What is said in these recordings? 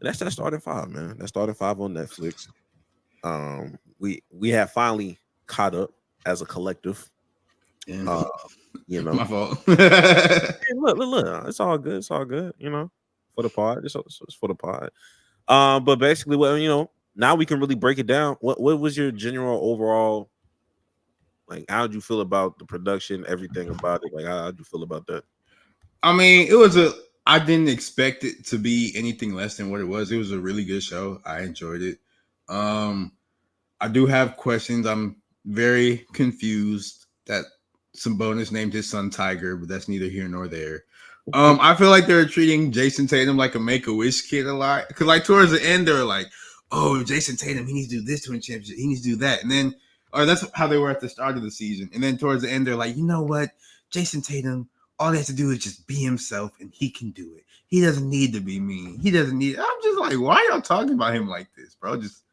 That's that starting five, man. That starting five on Netflix. We have finally caught up as a collective. Yeah. Uh, you know, My fault. hey, look, it's all good. It's all good. For the pod. It's for the pod. But basically, what now we can really break it down. What was your general overall, like? How did you feel about the production, everything about it? Like, how'd you feel about that? I mean, it was a. I didn't expect it to be anything less than what it was. It was a really good show. I enjoyed it. Um, I do have questions. I'm very confused that some bonus named his son Tiger, but that's neither here nor there. I feel like they're treating Jason Tatum like a Make a Wish kid a lot because, like, towards the end, they're like, "Oh, Jason Tatum, he needs to do this to win championship. He needs to do that," and then, or that's how they were at the start of the season, and then towards the end, they're like, "You know what, Jason Tatum, all he has to do is just be himself, and he can do it. He doesn't need to be mean. He doesn't need." I'm just like, why y'all talking about him like this, bro? Just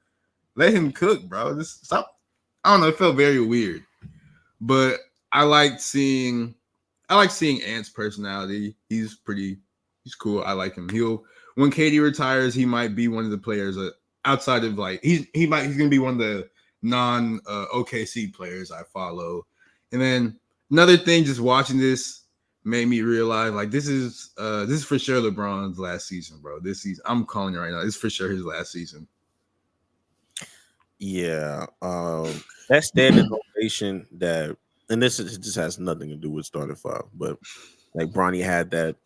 let him cook, bro. Just stop. I don't know. It felt very weird, but I like seeing. I like seeing Ant's personality. He's cool. I like him. When Katie retires, he might be one of the players outside of like he's gonna be one of the non OKC players I follow. And then another thing, just watching this made me realize like this is for sure LeBron's last season, bro. This season, I'm calling it right now. This is for sure his last season. Yeah, that standing ovation that, and this has nothing to do with starting five, but like Bronny had that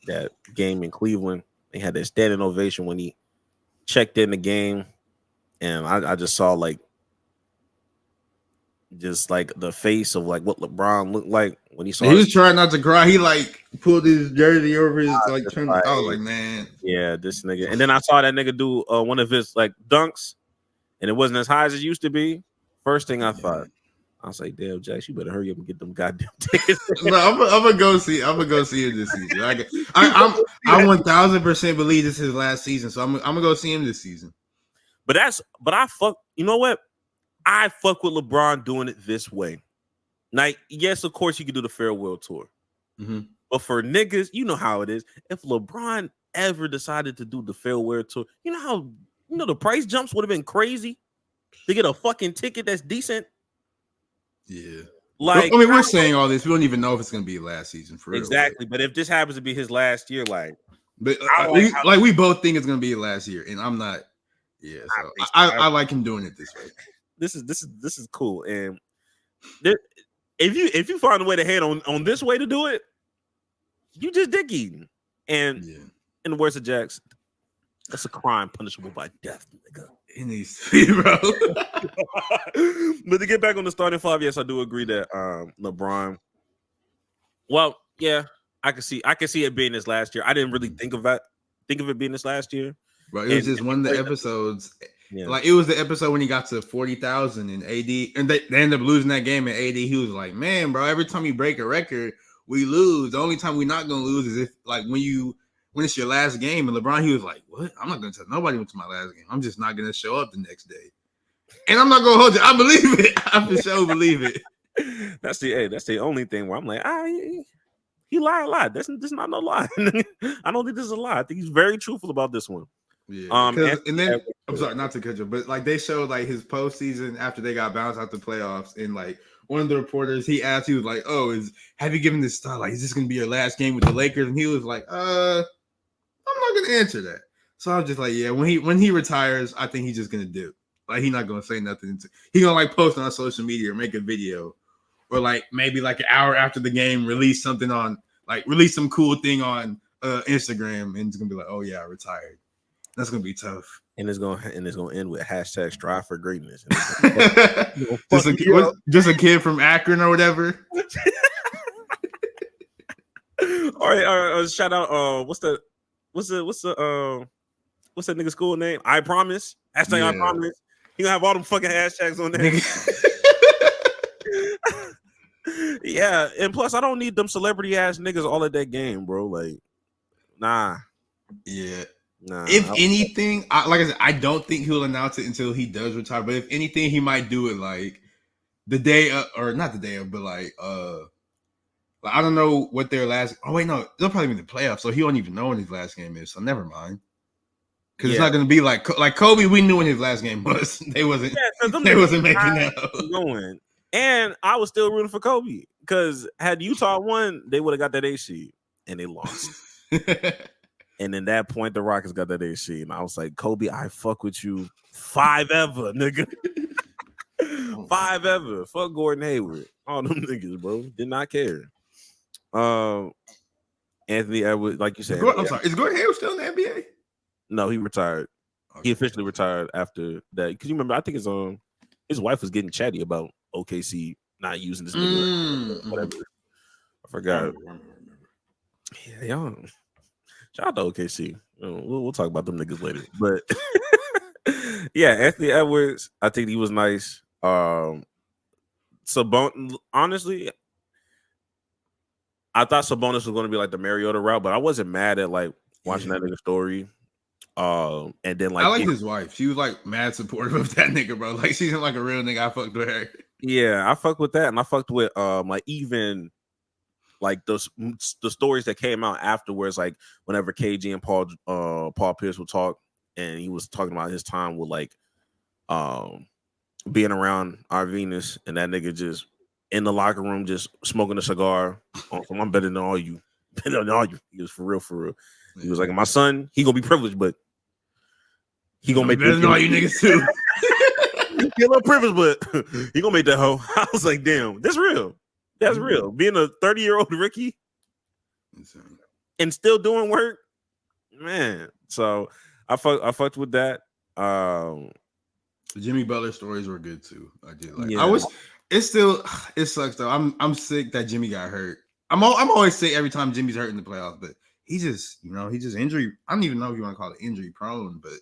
game in Cleveland. They had that standing ovation when he checked in the game, and I just saw like just like the face of like what LeBron looked like when he saw. He was trying not to cry. He like pulled his jersey over his like. Like, I was like, man, yeah, this nigga. And then I saw that nigga do one of his like dunks, and it wasn't as high as it used to be. First thing I thought, I was like, "Damn, Jax, you better hurry up and get them goddamn tickets." No, I'm gonna go see. I'm gonna go see him this season. I 1000% believe this is his last season, so I'm gonna go see him this season. But I fuck. You know what? I fuck with LeBron doing it this way. Like, yes, of course you can do the farewell tour, but for niggas, you know how it is. If LeBron ever decided to do the farewell tour, you know how the price jumps would have been crazy to get a fucking ticket that's decent. Yeah, like I mean, we're saying all this. We don't even know if it's gonna be last season for real. Exactly, but if this happens to be his last year, like, but we both think it's gonna be last year, and I'm not. Yeah, so I like him doing it this way. This is cool, and if you find a way to hate on this way to do it, you just dick eating. And in the words of Jax, that's a crime punishable by death, nigga. It needs to be, bro. But to get back on the starting five, yes, I do agree that LeBron. Well, yeah, I can see it being this last year. I didn't really think of it being this last year. But it was just one of the episodes. Yeah. Like, it was the episode when he got to 40,000 and AD, and they ended up losing that game. And AD, he was like, "Man, bro, every time you break a record, we lose. The only time we're not gonna lose is if like when it's your last game." And LeBron, he was like, "What? I'm not gonna tell nobody went to my last game. I'm just not gonna show up the next day." And I'm not gonna hold it. I believe it. I for sure believe it. That's the only thing where I'm like, he lied a lot. This not no lie. I don't think this is a lie. I think he's very truthful about this one. Yeah. And then I'm sorry not to cut you, but like they showed like his postseason after they got bounced out the playoffs, and like one of the reporters, he asked, he was like, "Oh, have you given this thought? Like, is this gonna be your last game with the Lakers?" And he was like, "I'm not gonna answer that." So I was just like, "Yeah, when he retires, I think he's just gonna do. Like, he's not gonna say nothing. He's gonna like post on social media or make a video, or like maybe like an hour after the game, release some cool thing on Instagram, and it's gonna be like, 'Oh yeah, I retired.'" That's gonna be tough, and it's gonna end with hashtag strive for greatness. Just a kid from Akron or whatever. All right. Shout out. What's that nigga school name? I promise. Hashtag I promise. You gonna have all them fucking hashtags on there. Yeah, and plus I don't need them celebrity ass niggas all at that game, bro. Like, nah. Yeah. Nah, if anything, like I said, I don't think he'll announce it until he does retire. But if anything, he might do it like the day of, or not the day of, but like I don't know what their last. Oh wait, no, they'll probably be in the playoffs, so he don't even know when his last game is. So never mind. Because it's not going to be like Kobe. We knew when his last game was. They wasn't making that going. And I was still rooting for Kobe because had Utah won, they would have got that 8 seed, and they lost. And in that point, the Rockets got that 8 seed, and I was like, Kobe, I fuck with you 5 ever, nigga. 5 ever. Fuck Gordon Hayward. All them niggas, bro. Did not care. Anthony Edwards, like you said. I'm sorry. Is Gordon Hayward still in the NBA? No, he retired. Okay. He officially retired after that. Because you remember, I think his wife was getting chatty about OKC not using this nigga. Whatever. I forgot. Yeah, y'all. Shout out to OKC. We'll talk about them niggas later. But yeah, Anthony Edwards, I think he was nice. Honestly, I thought Sabonis was going to be like the Mariota route, but I wasn't mad at like watching that nigga story. And then like I like his wife. She was like mad supportive of that nigga, bro. Like she's like a real nigga. I fucked with her. Yeah, I fucked with that, and I fucked with like even like the stories that came out afterwards, like whenever KG and Paul Pierce would talk, and he was talking about his time with like being around Arvinas, and that nigga just in the locker room just smoking a cigar. I'm better than all you. Better than all you. He was for real, for real. He was like, my son, he gonna be privileged, but he gonna make better than all you niggas too. He a little privileged, but he gonna make that hoe. I was like, damn, that's real. That's real. Being a 30-year-old Ricky and still doing work, man. So I fucked with that. The Jimmy Butler stories were good too. I did like. Yeah. It sucks though. I'm sick that Jimmy got hurt. I'm always sick every time Jimmy's hurt in the playoffs, but he just injury. I don't even know if you want to call it injury prone, but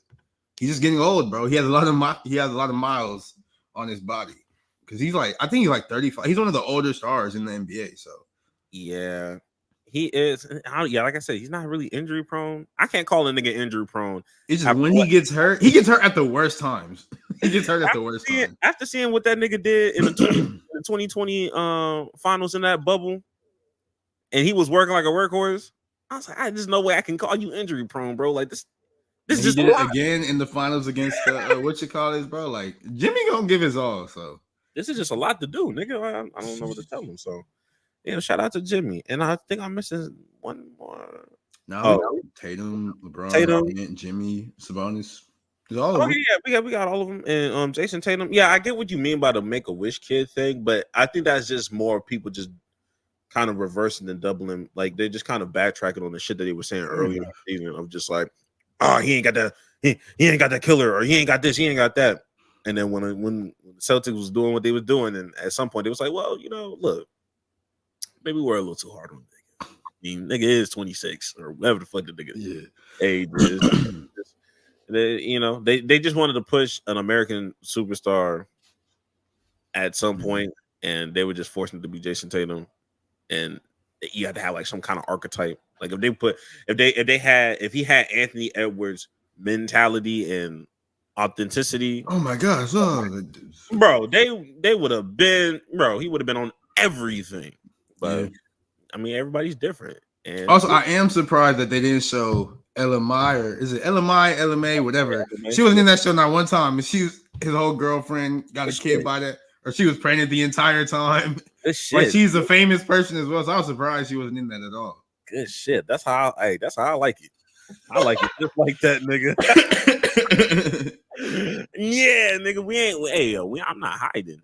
he's just getting old, bro. He has a lot of miles on his body because I think he's like 35. He's one of the older stars in the NBA. So yeah, he is. Yeah, like I said, he's not really injury prone. I can't call a nigga injury prone. It's just when he gets hurt at the worst times. He gets hurt at the worst time. After seeing what that nigga did in the 2020 finals in that bubble, and he was working like a workhorse, I was like, there's no way I can call you injury prone, bro. Like this just did it again in the finals against what you call this, bro? Like Jimmy gonna give his all. So this is just a lot to do, nigga. I don't know what to tell him. So yeah, shout out to Jimmy. And I think I'm missing one more. Tatum, LeBron, Jimmy, Sabonis. All of them. Yeah, we got all of them. And Jason Tatum. Yeah, I get what you mean by the Make-A-Wish kid thing, but I think that's just more people just kind of reversing and doubling. Like they're just kind of backtracking on the shit that they were saying earlier in the season of just like, he ain't got that, he ain't got that killer, or he ain't got this, he ain't got that. And then when the Celtics was doing what they was doing, and at some point it was like, well, look, maybe we're a little too hard on nigga. I mean, nigga is 26 or whatever the fuck the nigga age is. They just wanted to push an American superstar at some point, and they were just forcing it to be Jason Tatum, and you had to have like some kind of archetype. Like if he had Anthony Edwards' mentality and authenticity. Oh my gosh, bro, they would have been, bro. He would have been on everything, but I mean, everybody's different. And also, I am surprised that they didn't show LMI, or is it LMI, LMA, whatever. She wasn't in that show not one time, and his whole girlfriend got a kid by that, or she was pregnant the entire time. Like she's a famous person as well, so I was surprised she wasn't in that at all. Good shit. That's how I like it. I like it just like that, nigga. Yeah, nigga. I'm not hiding.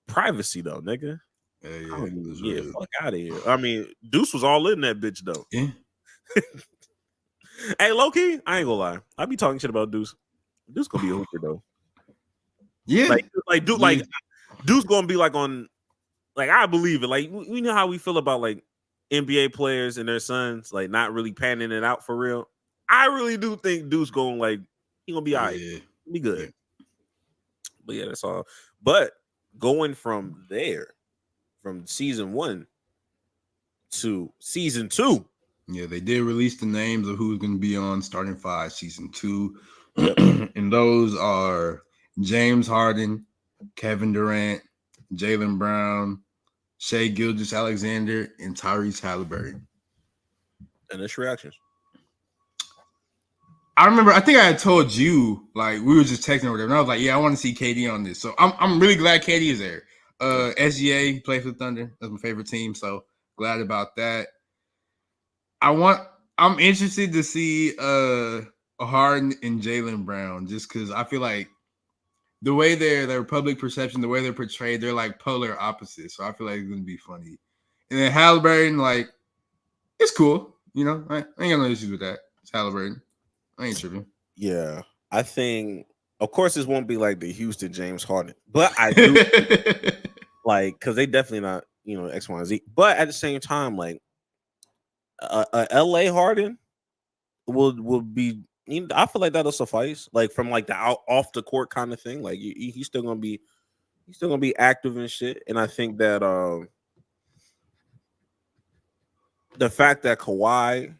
Privacy though, nigga. Yeah, fuck out of here. I mean, Deuce was all in that bitch though. Yeah. Hey, low-key, I ain't gonna lie. I be talking shit about Deuce. Deuce gonna be a hooper though. Yeah. Like Deuce gonna be like on, like I believe it. Like we know how we feel about like NBA players and their sons, like not really panning it out for real. I really do think Deuce going like he gonna be all right. Be good. Yeah. But yeah, that's all. But going from there, from season 1 to season 2. Yeah, they did release the names of who's going to be on Starting 5 season 2. And those are James Harden, Kevin Durant, Jaylen Brown, Shai Gilgeous-Alexander, and Tyrese Halliburton. And it's reactions. I remember, I think I had told you, like, we were just texting or whatever, and I was like, yeah, I want to see KD on this. So I'm really glad KD is there. SGA plays for Thunder. That's my favorite team, so glad about that. I'm interested to see Harden and Jaylen Brown, just because I feel like the way their public perception, the way they're portrayed, they're like polar opposites. So I feel like it's gonna be funny. And then Halliburton, like, it's cool. You know, I ain't got no issues with that. It's Halliburton. I ain't tripping. Yeah, I think, of course, this won't be like the Houston James Harden, but I do like, because they definitely not, X, Y, and Z. But at the same time, like, LA Harden will be. I feel like that'll suffice. Like, from like the off the court kind of thing. Like, he's still gonna be active and shit. And I think that the fact that Kawhi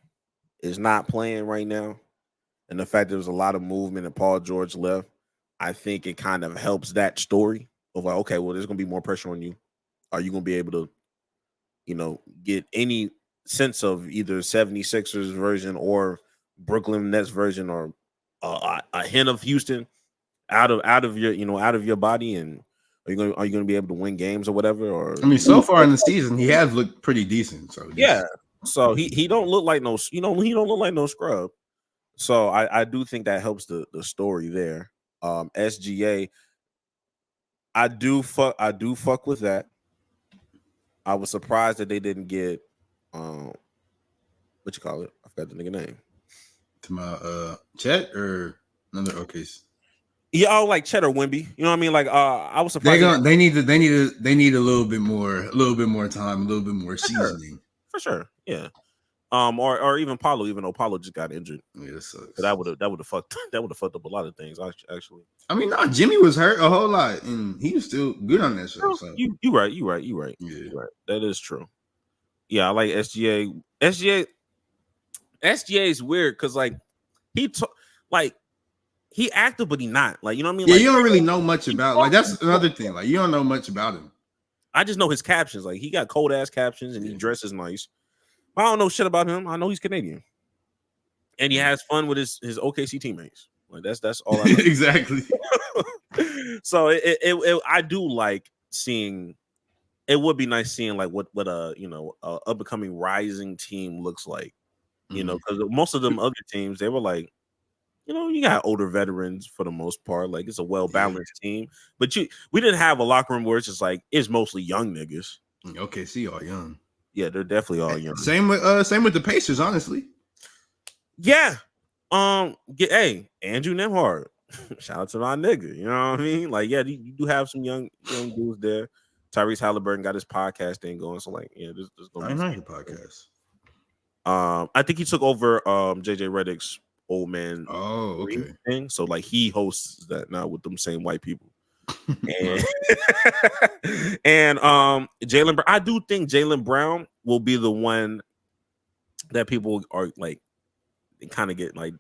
is not playing right now, and the fact there was a lot of movement and Paul George left, I think it kind of helps that story of like, okay, well, there's going to be more pressure on you. Are you going to be able to, get any sense of either 76ers version or Brooklyn Nets version, or a hint of Houston out of your body? And are you going to be able to win games or whatever? Or I mean, so far in the season, he has looked pretty decent. So yeah, so he don't look like no, he don't look like no scrub. So I do think that helps the story there. SGA, I do fuck with that. I was surprised that they didn't get what you call it? I forgot the nigga name. To my Chet or another OKC. Yeah, like Chet or Wemby. You know what I mean? Like I was surprised. They need a little bit more time, a little bit more seasoning. For sure. Yeah. Or even Paulo, even though Paulo just got injured. Yeah, that sucks. That would have fucked up a lot of things. Actually, I mean, no, Jimmy was hurt a whole lot, and he was still good on that show. So. You right. Yeah. You're right. That is true. Yeah, I like SGA. SGA is weird because like he active, but he not. Like, you know what I mean? Yeah, like, you don't really know much about. Like, that's another thing. Like, you don't know much about him. I just know his captions. Like, he got cold ass captions, and he dresses nice. I don't know shit about him. I know he's Canadian, and he has fun with his OKC teammates. Like, that's all I know. Exactly. So I do like seeing. It would be nice seeing like what a up and coming rising team looks like. Because most of them other teams, they were like, you got older veterans for the most part. Like, it's a well balanced team, but we didn't have a locker room where it's just like it's mostly young niggas. OKC all young. Yeah, they're definitely all young. Same with the Pacers, honestly. Yeah. Hey, Andrew Nembhard. Shout out to my nigga. You know what I mean? Like, yeah, you do have some young dudes there. Tyrese Halliburton got his podcast thing going. So, like, yeah, this I know your podcast. I think he took over JJ Redick's old man thing. So, like, he hosts that now with them same white people. And Jaylen Brown, I do think Jaylen Brown will be the one that people are like kind of get like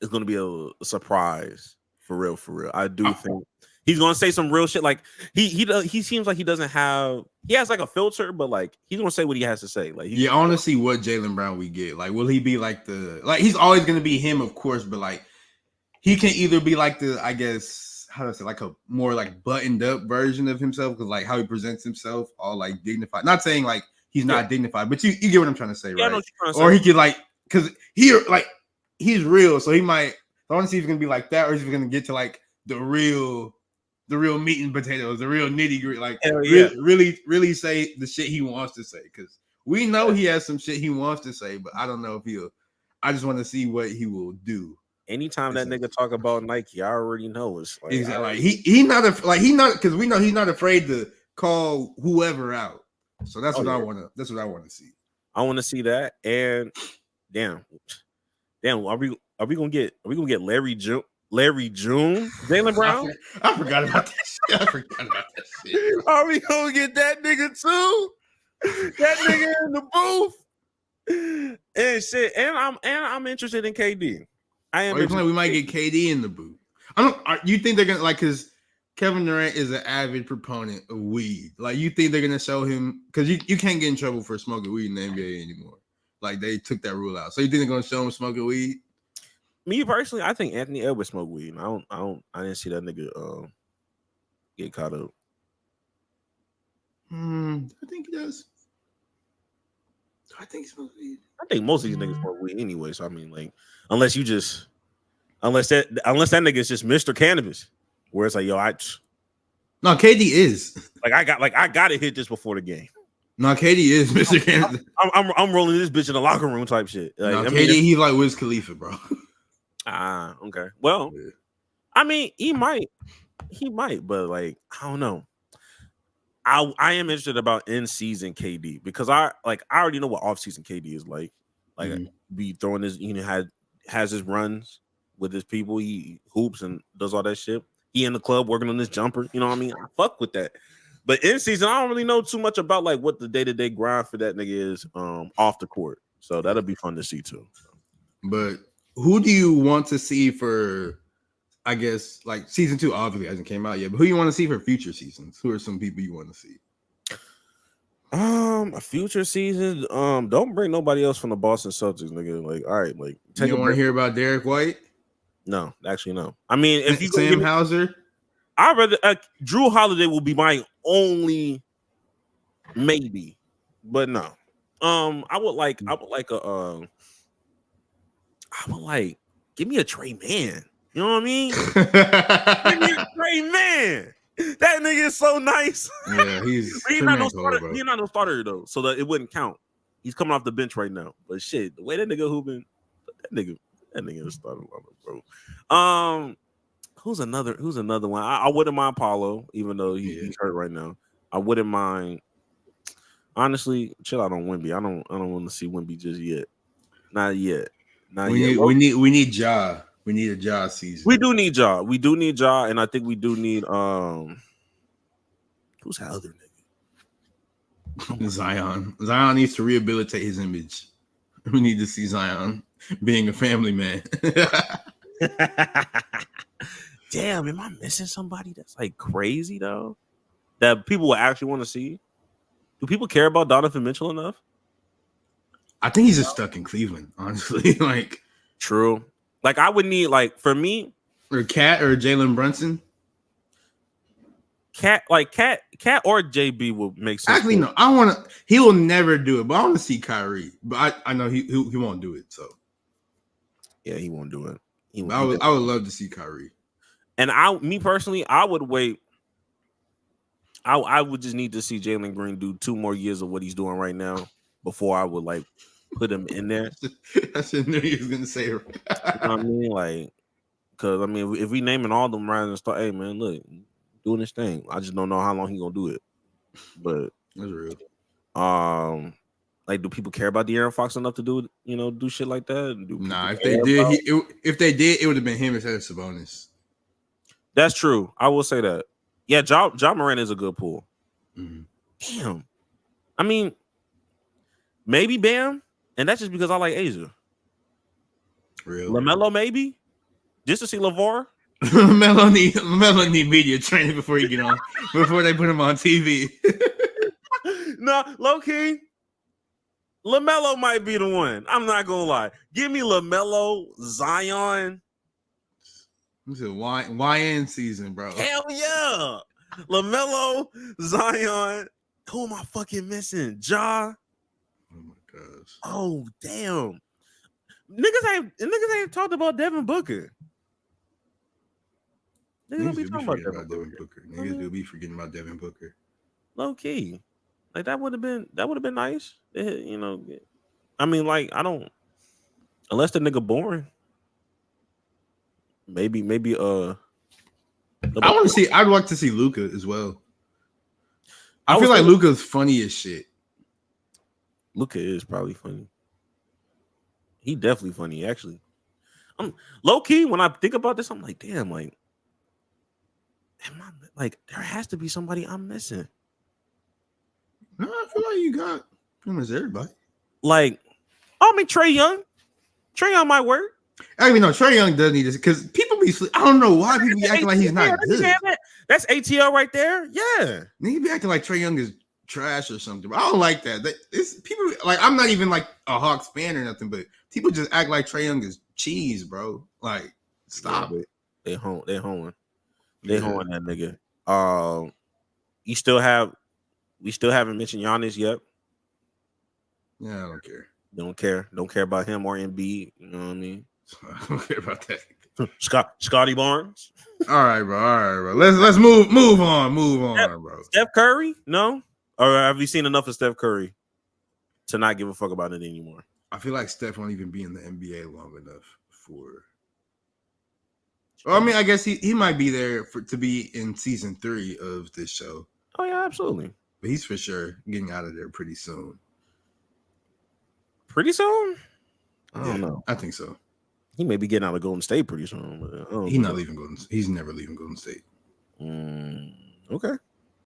it's going to be a surprise for real. I do think he's going to say some real shit. Like he seems like he has like a filter, but like he's going to say what he has to say. Like I want to see what Jaylen Brown we get. Like, will he be like he's always going to be him, of course, but like he can either be like I guess. How do I say, like a more like buttoned up version of himself, because like how he presents himself, all like dignified. Not saying like he's not dignified, but you get what I'm trying to say, right? I know what you're trying to say. Or he could like, because he's real, so he might. I want to see if he's gonna be like that, or is he gonna get to like the real meat and potatoes, the real nitty gritty, like really say the shit he wants to say. Because we know he has some shit he wants to say, but I don't know if he'll. I just want to see what he will do. Anytime that nigga talk about Nike, I already know it's like exactly. He not because we know he's not afraid to call whoever out. So that's what I want to. That's what I want to see. I want to see that. And damn, are we gonna get Larry June, Jaylen Brown? I forgot about that shit. Are we gonna get that nigga too? That nigga in the booth and shit. And I'm interested in KD. We might get KD in the booth. You think they're gonna because Kevin Durant is an avid proponent of weed. Like, you think they're gonna show him because you can't get in trouble for smoking weed in the NBA anymore. Like, they took that rule out. So you think they're gonna show him smoking weed? Me personally, I think Anthony Edwards smoked weed. I didn't see that nigga get caught up. I think he does. I think he smokes weed. I think most of these niggas smoke weed anyway. So I mean, like, unless that nigga is just Mr. Cannabis, where it's like, yo, no, KD is I got to hit this before the game. No, KD is Mr. Cannabis. I'm rolling this bitch in the locker room type shit. Like, no, KD, he's like Wiz Khalifa, bro. Okay. Well, yeah. I mean, he might, but like, I don't know. I am interested about in season KD because I already know what off season KD is like. Like be throwing his, has his runs with his people. He hoops and does all that shit. He in the club working on this jumper. You know what I mean? I fuck with that. But in season, I don't really know too much about like what the day-to-day grind for that nigga is off the court. So that'll be fun to see too. But who do you want to see for, I guess, like season 2 obviously hasn't came out yet, but who you want to see for future seasons? Who are some people you want to see? A future season. Don't bring nobody else from the Boston Celtics, nigga. Like, all right, like you don't want to hear about Derek White? No, actually, no. I mean, if you Sam Hauser, I'd rather Drew Holiday will be my only maybe, but no. I would like give me a Trey Man. You know what I mean? Give me a Trey Man. That nigga is so nice. Yeah, he's not no starter. He's not no starter though, so that it wouldn't count. He's coming off the bench right now. But shit, the way that nigga hooping, that nigga is starting, bro. Who's another one? I wouldn't mind Paulo, even though he's hurt right now. I wouldn't mind. Honestly, chill out on Wemby. I don't want to see Wemby just yet. Not yet. We need Ja. We need a Ja season. We do need Ja. And I think we do need who's that other nigga? Zion. Zion needs to rehabilitate his image. We need to see Zion being a family man. Damn, am I missing somebody that's like crazy though? That people will actually want to see? Do people care about Donovan Mitchell enough? I think he's just stuck in Cleveland, honestly. Like, true. Like, I would need, like, for me, or Cat or Jalen Brunson. Cat or JB will make sense. Actually, no, I want to. He will never do it, but I want to see Kyrie. But I know he won't do it. So, yeah, he won't do it. I would love to see Kyrie. And me personally, I would wait. I would just need to see Jalen Green do 2 more years of what he's doing right now before I would like put him in there. I should knew you was gonna say. You know what I mean? Like, because I mean, if we naming all them rising stars, hey man, look, doing this thing. I just don't know how long he gonna do it. But that's real. Like, do people care about De'Aaron Fox enough to do shit like that? Nah, if they did, it would have been him instead of Sabonis. That's true. I will say that. Yeah, Ja Morant is a good pull. Mm-hmm. Damn. I mean, maybe Bam, and that's just because I like Asia. Real. LaMelo, maybe, just to see LeVar. LaMelo need media training before they put him on TV. No, low key, LaMelo might be the one. I'm not gonna lie. Give me LaMelo, Zion. This is YN season, bro. Hell yeah, LaMelo, Zion. Who am I fucking missing? Ja. Oh my gosh. Oh damn. Niggas ain't talked about Devin Booker. Niggas be talking about Devin Booker. Niggas will be forgetting about Devin Booker. Low key. Like that would have been nice. I mean, like, I don't, unless the nigga boring. Maybe I'd like to see Luka as well. I feel like Luka's funny as shit. Luka is probably funny. He definitely funny, actually. I'm low key when I think about this, I'm like, damn, like, there has to be somebody I'm missing. No, I feel like you got pretty much everybody. Like, I mean, Trae Young might work. I mean, no, Trae Young does need this because people be. I don't know why people be acting like he's not good. That's ATL right there. Yeah, he be acting like Trae Young is trash or something. I don't like that. It's people like I'm not even like a Hawks fan or nothing, but people just act like Trae Young is cheese, bro. Like, stop. Yeah, they hoeing that nigga. We still haven't mentioned Giannis yet. Yeah, I don't care. Don't care about him or Embiid. You know what I mean? I don't care about that. Scotty Barnes. All right, bro. Let's move on, bro. Steph Curry? No? Or have you seen enough of Steph Curry to not give a fuck about it anymore? I feel like Steph won't even be in the NBA long enough for. Well, I mean, I guess he might be there to be in season 3 of this show. Oh yeah, absolutely. But he's for sure getting out of there pretty soon. Pretty soon? I don't know. I think so. He may be getting out of Golden State pretty soon. But He's not leaving Golden. He's never leaving Golden State. Okay.